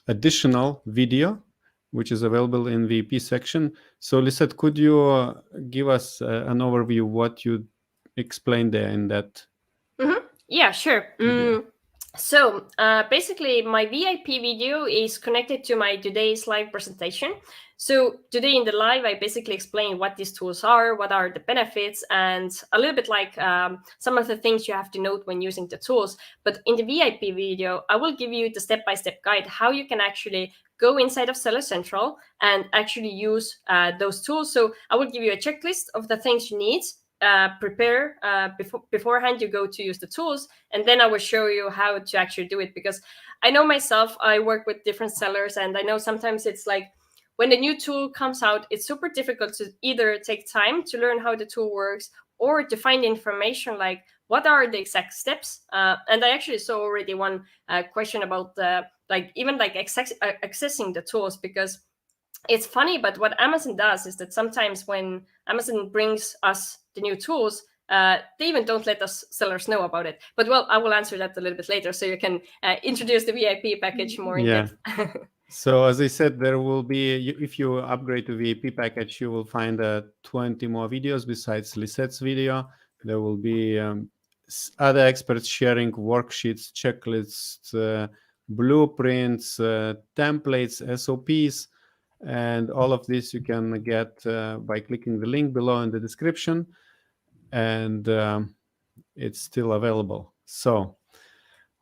additional video, which is available in VIP section. So Lisette, could you give us an overview what you explained there in that Yeah, sure. video? So basically, my VIP video is connected to my today's live presentation. So today in the live, I basically explain what these tools are, what are the benefits, and a little bit like some of the things you have to note when using the tools. But in the VIP video, I will give you the step-by-step guide how you can actually go inside of Seller Central and actually use those tools. So I will give you a checklist of the things you need. Prepare beforehand you go to use the tools, and then I will show you how to actually do it, because I know myself, I work with different sellers, and I know sometimes it's like when a new tool comes out, it's super difficult to either take time to learn how the tool works or to find information like what are the exact steps. And I actually saw already one question about like even like accessing the tools, because it's funny, but what Amazon does is that sometimes when Amazon brings us the new tools, they even don't let us sellers know about it. But well, I will answer that a little bit later, so you can introduce the VIP package more in depth. So as I said, there will be, if you upgrade to VIP package, you will find 20 more videos besides Lisette's video. There will be other experts sharing worksheets, checklists, blueprints, templates, SOPs, and all of this you can get by clicking the link below in the description, and it's still available. So,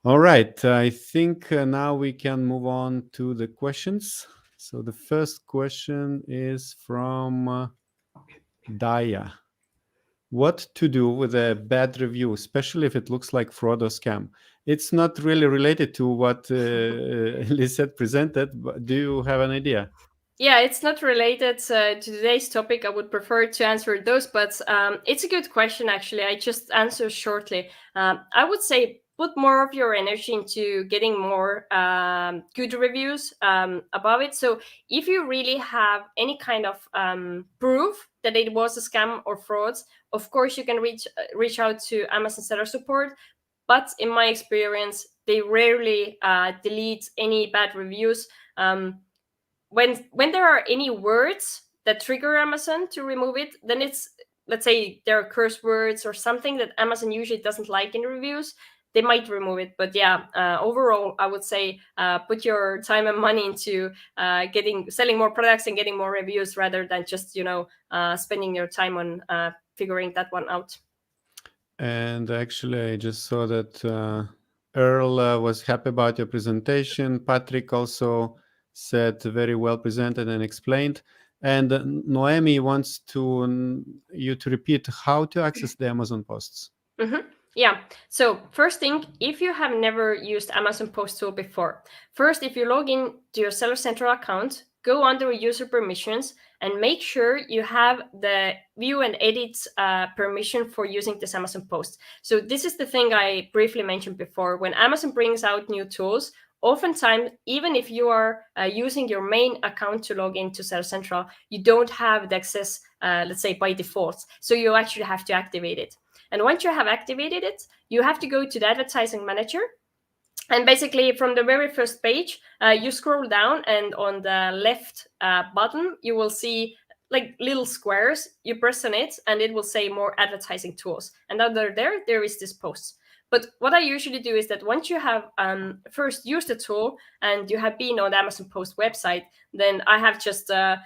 all right, I think now we can move on to the questions. So the first question is from Daya. What to do with a bad review, especially if it looks like fraud or scam? It's not really related to what Lisette presented, but do you have an idea? Yeah, it's not related to today's topic. I would prefer to answer those, but it's a good question, actually. I just answer shortly. I would say put more of your energy into getting more good reviews above it. So if you really have any kind of proof that it was a scam or fraud, of course you can reach out to Amazon seller support. But in my experience, they rarely delete any bad reviews. When there are any words that trigger Amazon to remove it, then it's, let's say there are curse words or something that Amazon usually doesn't like in reviews, they might remove it. But yeah, overall, I would say put your time and money into selling more products and getting more reviews rather than just spending your time on figuring that one out. And actually, I just saw that Earl was happy about your presentation. Patrick also said very well presented and explained. And Noemi wants you to repeat how to access the Amazon posts. Mm-hmm. Yeah. So first thing, if you have never used Amazon Post Tool before, first, if you log in to your Seller Central account, go under user permissions and make sure you have the view and edit permission for using this Amazon Post. So this is the thing I briefly mentioned before. When Amazon brings out new tools, oftentimes, even if you are using your main account to log into Seller Central, you don't have the access, let's say, by default. So you actually have to activate it. And once you have activated it, you have to go to the advertising manager. And basically, from the very first page, you scroll down, and on the left button, you will see like little squares. You press on it, and it will say more advertising tools. And under there is this post. But what I usually do is that once you have first used the tool and you have been on the Amazon Post website, then I have just, I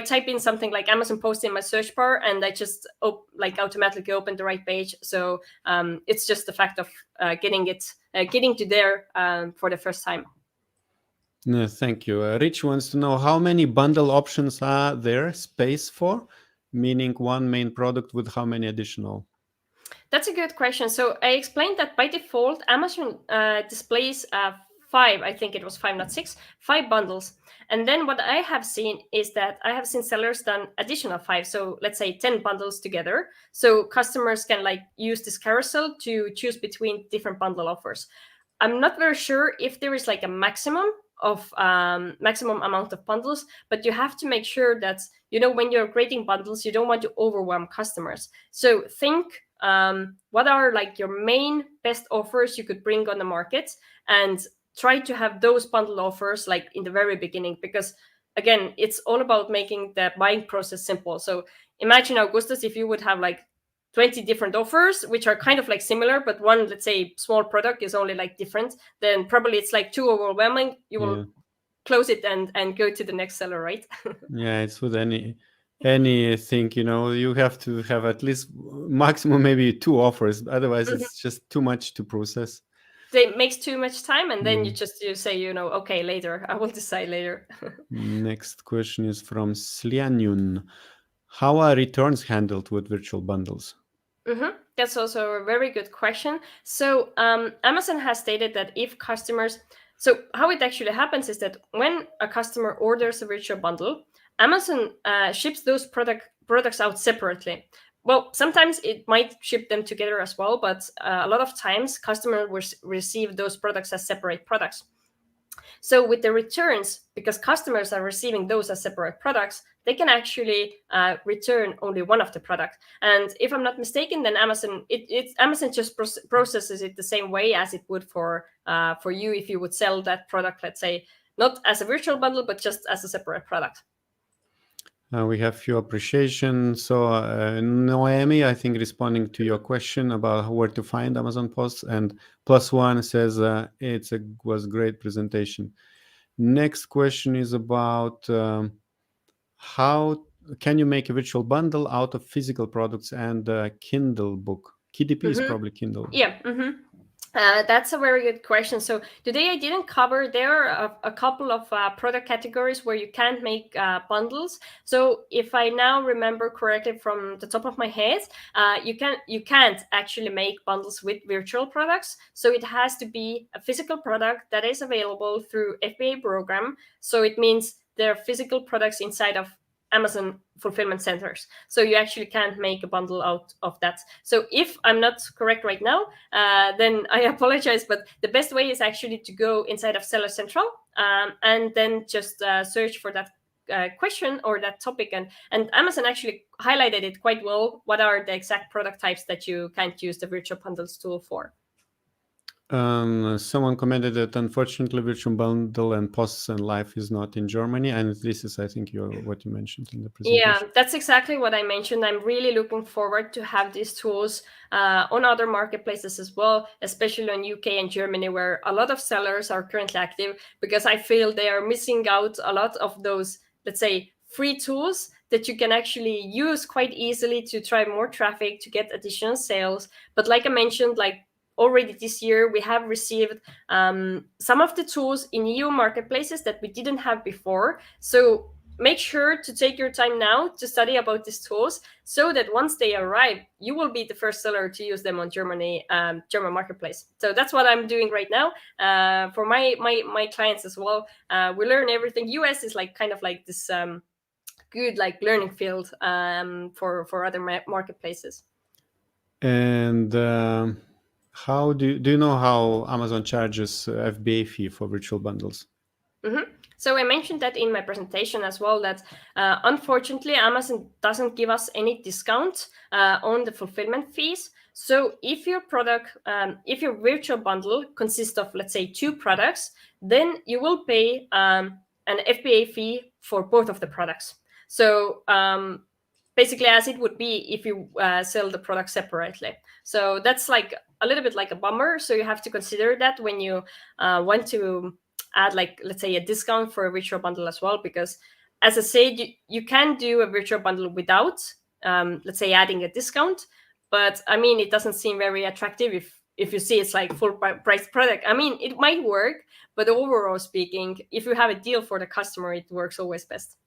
type in something like Amazon Post in my search bar, and I just automatically open the right page. So it's just the fact of getting to there for the first time. No, thank you. Rich wants to know how many bundle options are there space for, meaning one main product with how many additional? That's a good question. So I explained that by default, Amazon displays five, I think it was five, not six, five bundles. And then what I have seen is that I have seen sellers done additional five. So let's say 10 bundles together. So customers can use this carousel to choose between different bundle offers. I'm not very sure if there is a maximum amount of bundles, but you have to make sure that when you're creating bundles, you don't want to overwhelm customers. So think what are your main best offers you could bring on the market, and try to have those bundle offers in the very beginning, because again, it's all about making the buying process simple. So imagine, Augustus, if you would have 20 different offers, which are kind of similar, but one, let's say, small product is only different, then probably it's too overwhelming. You will close it and go to the next seller, right? Yeah, it's with anything, you have to have at least maximum maybe 2 offers. Otherwise, it's just too much to process. It makes too much time, and then you say, okay, later, I will decide later. Next question is from Slianyun. How are returns handled with virtual bundles? That's also a very good question. So Amazon has stated that if customers, so how it actually happens is that when a customer orders a virtual bundle, Amazon ships those products out separately. Well, sometimes it might ship them together as well, but a lot of times customers will receive those products as separate products. So with the returns, because customers are receiving those as separate products, they can actually return only one of the product. And if I'm not mistaken, then Amazon just processes it the same way as it would for you if you would sell that product, let's say, not as a virtual bundle, but just as a separate product. We have few appreciation. So Noemi, I think, responding to your question about where to find Amazon posts, and +1 says it was great presentation. Next question is about how can you make a virtual bundle out of physical products and Kindle book? KDP is probably Kindle. Yeah. That's a very good question. So today I didn't cover, there are a couple of product categories where you can't make bundles. So if I now remember correctly from the top of my head, you can't actually make bundles with virtual products. So it has to be a physical product that is available through FBA program. So it means there are physical products inside of Amazon fulfillment centers. So you actually can't make a bundle out of that. So if I'm not correct right now, then I apologize, but the best way is actually to go inside of Seller Central and then just search for that question or that topic. And Amazon actually highlighted it quite well. What are the exact product types that you can't use the virtual bundles tool for? Someone commented that unfortunately virtual bundle and posts and life is not in Germany, and this is, I think, what you mentioned in the presentation. Yeah, that's exactly what I mentioned. I'm really looking forward to have these tools on other marketplaces as well, especially on UK and Germany, where a lot of sellers are currently active, because I feel they are missing out a lot of those, let's say, free tools that you can actually use quite easily to drive more traffic, to get additional sales. But like I mentioned, like already this year, we have received some of the tools in EU marketplaces that we didn't have before. So make sure to take your time now to study about these tools, so that once they arrive, you will be the first seller to use them on German marketplace. So that's what I'm doing right now for my clients as well. We learn everything. US is like kind of like this good like learning field for other marketplaces. And how do you know how Amazon charges FBA fee for virtual bundles? Mm-hmm. So I mentioned that in my presentation as well, that unfortunately Amazon doesn't give us any discount on the fulfillment fees. So if your product, if your virtual bundle consists of, let's say, 2 products, then you will pay an FBA fee for both of the products. So basically, as it would be if you sell the product separately. So that's like a little bit like a bummer. So you have to consider that when you want to add, like, let's say, a discount for a virtual bundle as well, because as I said, you can do a virtual bundle without let's say adding a discount, but I mean, it doesn't seem very attractive if you see it's like full price product. I mean, it might work, but overall speaking, if you have a deal for the customer, it works always best.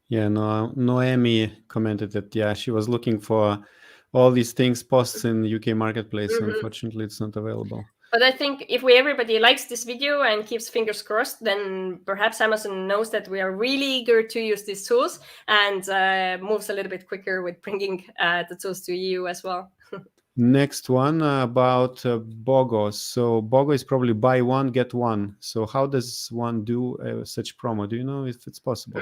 Yeah, Noemi commented that, yeah, she was looking for all these things, posts in UK marketplace. Mm-hmm. Unfortunately, it's not available. But I think if everybody likes this video and keeps fingers crossed, then perhaps Amazon knows that we are really eager to use these tools and moves a little bit quicker with bringing the tools to EU as well. Next one about BOGO. So BOGO is probably buy one, get one. So how does one do such promo? Do you know if it's possible?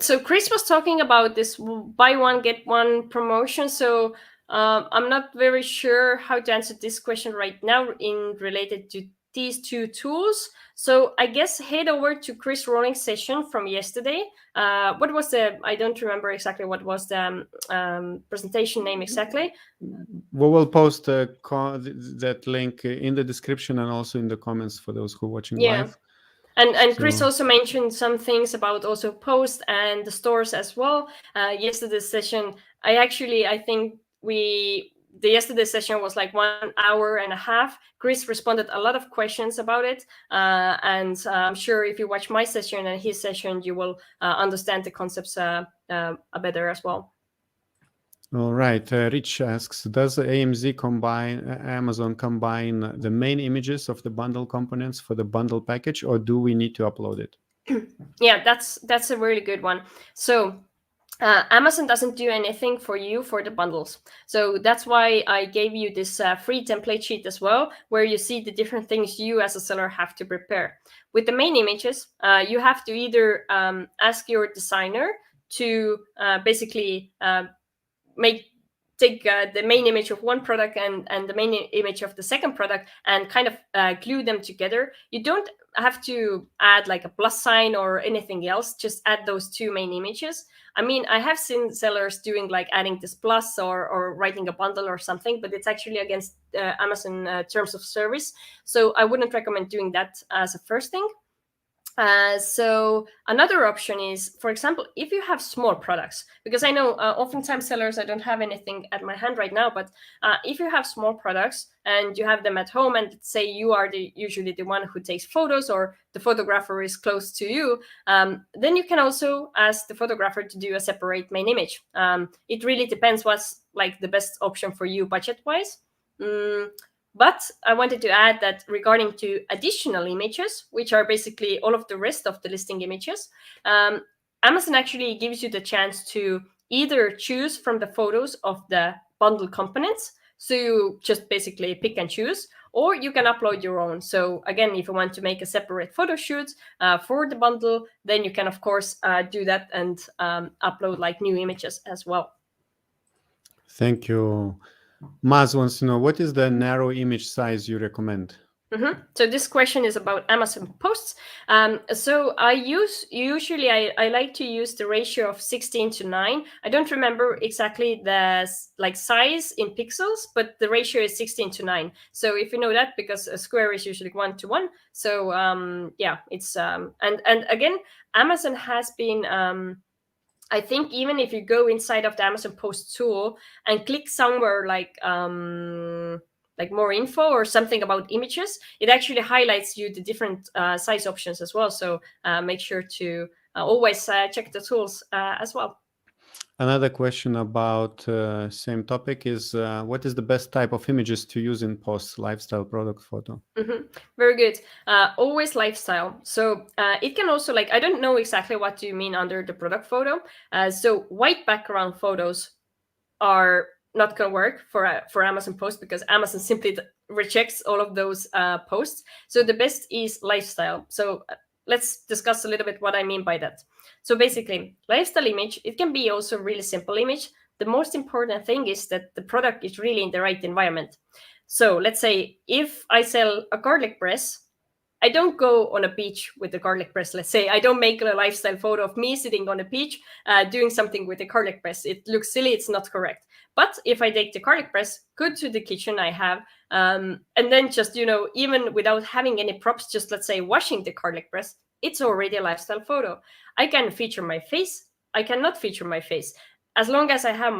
So Chris was talking about this buy one, get one promotion. So I'm not very sure how to answer this question right now in related to these 2 tools. So I guess head over to Chris Rolling's session from yesterday. What was I don't remember exactly what was the presentation name exactly. We will post that link in the description and also in the comments for those who are watching live. And Chris also mentioned some things about also post and the stores as well. Yesterday's session, I think the yesterday session was like 1 hour and a half. Chris responded a lot of questions about it. And I'm sure if you watch my session and his session, you will understand the concepts better as well. All right. Rich asks, does Amazon combine the main images of the bundle components for the bundle package, or do we need to upload it? Yeah, that's a really good one. So Amazon doesn't do anything for you for the bundles. So that's why I gave you this free template sheet as well, where you see the different things you as a seller have to prepare. With the main images, you have to either ask your designer to basically take the main image of one product and the main image of the second product and kind of glue them together. You don't have to add like a plus sign or anything else, just add those 2 main images. I mean, I have seen sellers doing like adding this plus or writing a bundle or something, but it's actually against Amazon terms of service. So I wouldn't recommend doing that as a first thing. So another option is, for example, if you have small products, because I know oftentimes sellers, I don't have anything at my hand right now, but if you have small products and you have them at home and say you are usually the one who takes photos or the photographer is close to you, then you can also ask the photographer to do a separate main image. It really depends what's like the best option for you budget-wise. But I wanted to add that regarding to additional images, which are basically all of the rest of the listing images, Amazon actually gives you the chance to either choose from the photos of the bundle components. So you just basically pick and choose, or you can upload your own. So again, if you want to make a separate photo shoot for the bundle, then you can, of course, do that and upload like new images as well. Thank you. Maz wants to know, what is the narrow image size you recommend? So this question is about Amazon posts. So I like to use the ratio of 16:9. I don't remember exactly the size in pixels, but the ratio is 16:9. So if you know that, because a square is usually 1:1. So yeah, it's and again, Amazon has been. I think even if you go inside of the Amazon Post tool and click somewhere like more info or something about images, it actually highlights you the different size options as well. So make sure to always check the tools as well. Another question about same topic is what is the best type of images to use in posts, lifestyle, product photo? Very good. Always lifestyle. So it can also I don't know exactly what you mean under the product photo. So white background photos are not going to work for Amazon posts, because Amazon simply rejects all of those posts. So the best is lifestyle. So let's discuss a little bit what I mean by that. So basically, lifestyle image, it can be also really simple image. The most important thing is that the product is really in the right environment. So let's say if I sell a garlic press, I don't go on a beach with the garlic press. Let's say I don't make a lifestyle photo of me sitting on a beach doing something with the garlic press. It looks silly. It's not correct. But if I take the garlic press, go to the kitchen I have, and then just even without having any props, just let's say washing the garlic press, it's already a lifestyle photo. I can feature my face. I cannot feature my face. As long as I have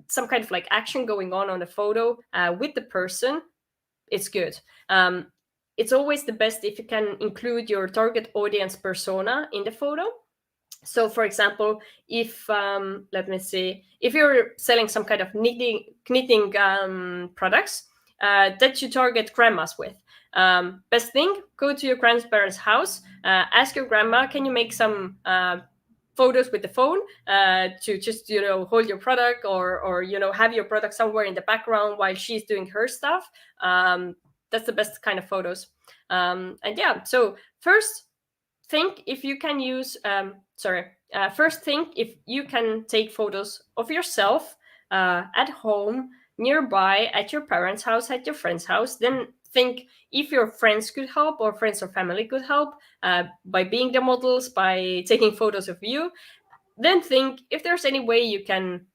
some kind of action going on the photo with the person, it's good. It's always the best if you can include your target audience persona in the photo. So for example, if let me see, if you're selling some kind of knitting products that you target grandmas with, best thing, go to your grandparents' house, ask your grandma, can you make some photos with the phone to just hold your product, or have your product somewhere in the background while she's doing her stuff. That's the best kind of photos. And yeah, so first think if you can use first think if you can take photos of yourself at home, nearby, at your parents' house, at your friend's house. Then think if your friends could help, or friends or family could help by being the models, by taking photos of you. Then think if there's any way you can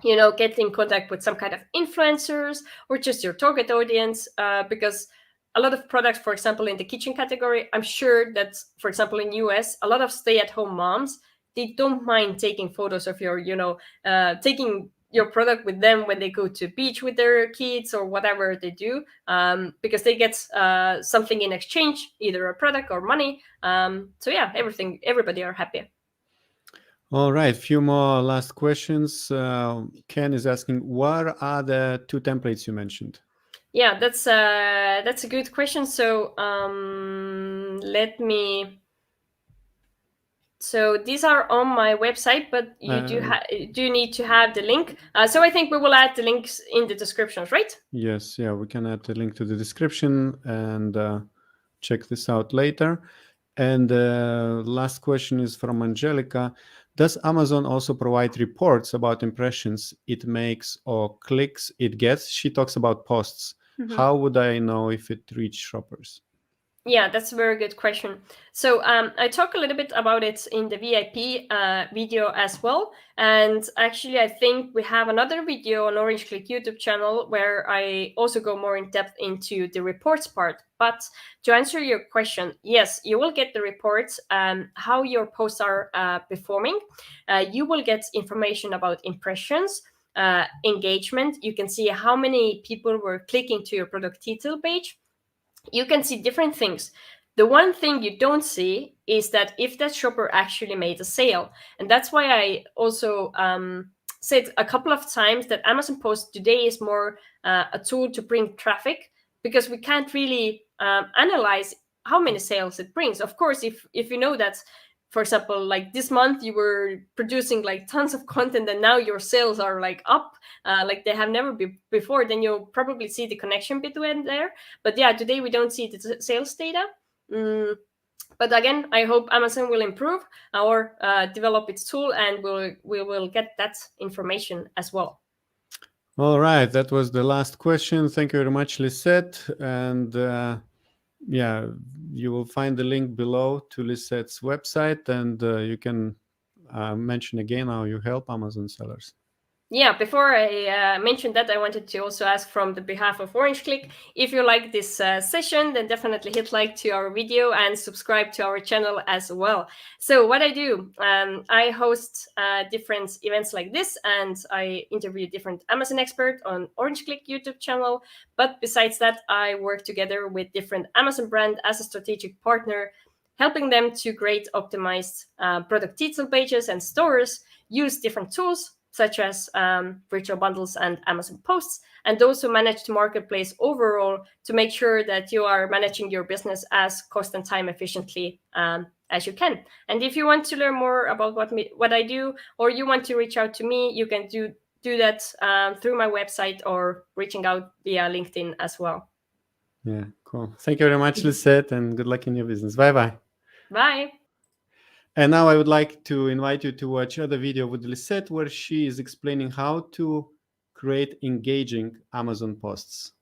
get in contact with some kind of influencers or just your target audience, because a lot of products, for example, in the kitchen category, I'm sure that, for example, in US, a lot of stay-at-home moms, they don't mind taking photos of your, taking your product with them when they go to beach with their kids or whatever they do, because they get something in exchange, either a product or money. So yeah, everybody are happy. All right, few more last questions. Ken is asking, what are the two templates you mentioned? Yeah, that's a good question. So let me. So these are on my website, but you do need to have the link. So I think we will add the links in the descriptions, right? Yes, yeah, we can add the link to the description and check this out later. And last question is from Angelica. Does Amazon also provide reports about impressions it makes or clicks it gets? She talks about posts. How would I know if it reached shoppers? Yeah, that's a very good question. So I talk a little bit about it in the VIP video as well. And actually, I think we have another video on Orange Click YouTube channel where I also go more in depth into the reports part. But to answer your question, yes, you will get the reports, how your posts are performing. You will get information about impressions, engagement. You can see how many people were clicking to your product detail page. You can see different things. The one thing you don't see is that if that shopper actually made a sale. And that's why I also said a couple of times that Amazon Post today is more a tool to bring traffic, because we can't really analyze how many sales it brings. Of course, if you know that, for example, like this month you were producing like tons of content and now your sales are like up, like they have never been before, then you'll probably see the connection between there. But yeah, today we don't see the sales data. But again, I hope Amazon will improve or develop its tool, and we will get that information as well. All right, that was the last question. Thank you very much, Lisette. And Yeah, you will find the link below to Lisett's website, and you can mention again how you help Amazon sellers. Yeah, before I mention that, I wanted to also ask from the behalf of Orange Klik, if you like this session, then definitely hit like to our video and subscribe to our channel as well. So what I do, I host different events like this, and I interview different Amazon experts on Orange Klik YouTube channel. But besides that, I work together with different Amazon brand as a strategic partner, helping them to create optimized product detail pages and stores, use different tools such as virtual bundles and Amazon posts, and also manage the marketplace overall to make sure that you are managing your business as cost and time efficiently as you can. And if you want to learn more about what I do, or you want to reach out to me, you can do that through my website or reaching out via LinkedIn as well. Yeah, cool. Thank you very much, Lisett, and good luck in your business. Bye-bye. Bye. And now I would like to invite you to watch other video with Lisett, where she is explaining how to create engaging Amazon posts.